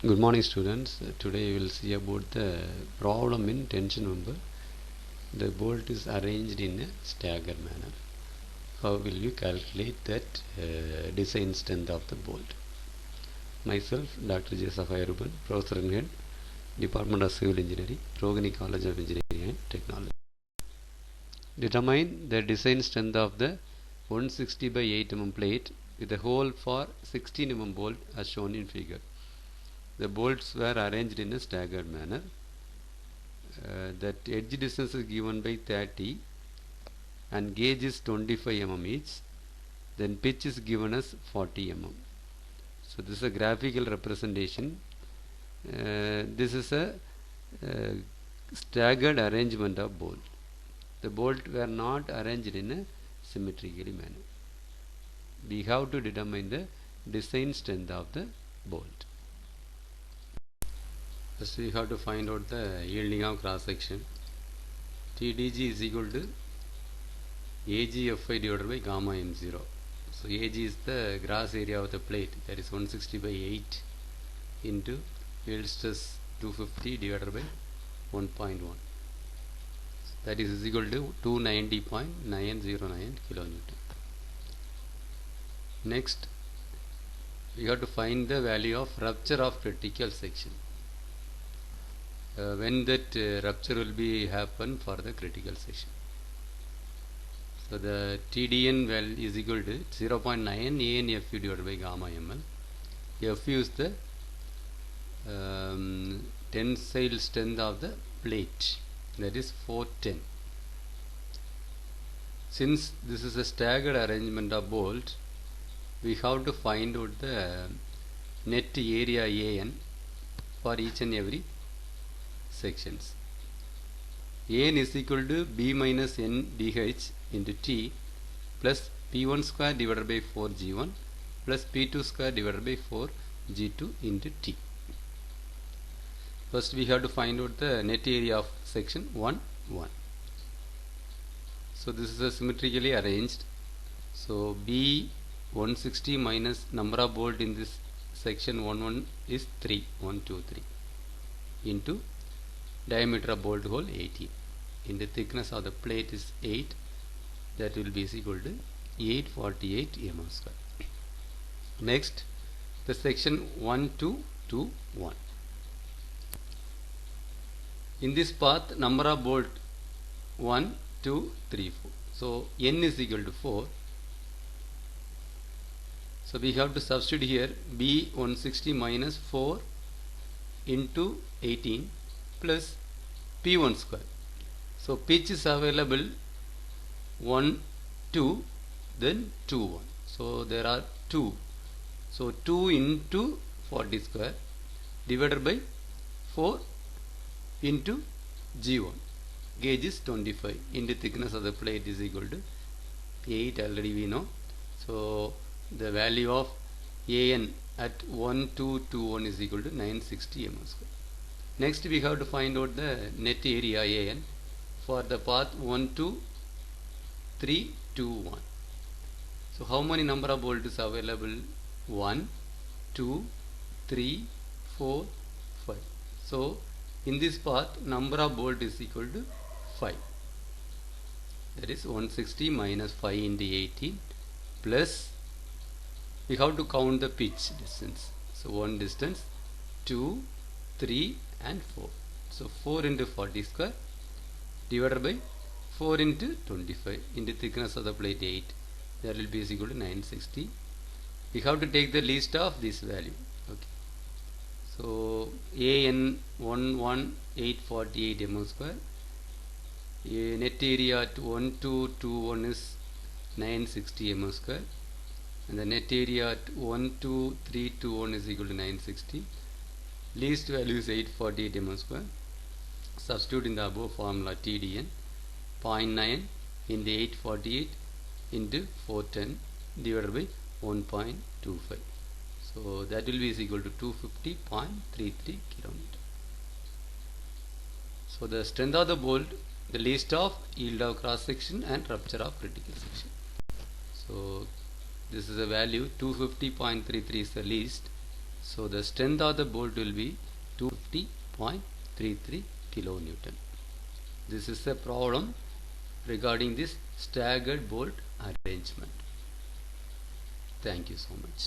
Good morning, students. Today we will see about the problem in tension member. The bolt is arranged in a stagger manner. How will you calculate that design strength of the bolt? Myself, Dr. J. Safayaruban, Professor and Head, Department of Civil Engineering, Rogani College of Engineering and Technology. Determine the design strength of the 160 by 8 mm plate with a hole for 16 mm bolt as shown in figure. The bolts were arranged in a staggered manner. That edge distance is given by 30 and gauge is 25 mm each. Then pitch is given as 40 mm. So this is a graphical representation. This is a staggered arrangement of bolt. The bolt were not arranged in a symmetrically manner. We have to determine the design strength of the bolt. First we have to find out the yielding of cross section. TDG is equal to AGFI divided by gamma M0. So AG is the gross area of the plate, that is 160 by 8 into yield stress 250 divided by 1.1. That is equal to 290.909 kilonewton. Next, we have to find the value of rupture of critical section. When that rupture will be happen for the critical section. So the TDN value is equal to 0.9 ANFU divided by gamma ml. FU is the tensile strength of the plate, that is 410. Since this is a staggered arrangement of bolt, we have to find out the net area AN for each and every sections. AN is equal to B minus N DH into T plus P1 square divided by 4G1 plus P2 square divided by 4G2 into T. First we have to find out the net area of section 1, 1. So this is a symmetrically arranged. So B 160 minus number of bolt in this section 1, 1 is 3, 1, 2, 3 into diameter of bolt hole 18. In the thickness of the plate is 8, that will be equal to 848 mm square. Next, the section 1, 2, 2, 1. In this path, number of bolt 1, 2, 3, 4. So N is equal to 4. So we have to substitute here B 160 minus 4 into 18 plus P1 square. So pitch is available 1, 2, then 2, 1. So there are 2. So 2 into 40 square divided by 4 into G1. Gauge is 25 into thickness of the plate is equal to 8 already we know. So the value of AN at 1221 is equal to 960 mm square. Next we have to find out the net area AN for the path 1, 2, 3, 2, 1. So how many number of bolts is available? 1, 2, 3, 4, 5. So in this path number of bolt is equal to 5. That is 160 minus 5 into 18 plus we have to count the pitch distance. So one distance, 2, 3 and 4. So 4 into 40 square divided by 4 into 25 into thickness of the plate 8. That will be equal to 960. We have to take the least of this value. Okay. So AN 11848 mm square. Net area at 1221 is 960 mm square. And the net area at 12321 is equal to 960. Least value is 848 mm square. Substitute in the above formula TDN 0.9 into 848 into 410 divided by 1.25. So that will be equal to 250.33 kilonewton. So the strength of the bolt, the least of yield of cross section and rupture of critical section. So this is a value 250.33 is the least. So the strength of the bolt will be 250.33 kilonewton. This is the problem regarding this staggered bolt arrangement. Thank you so much.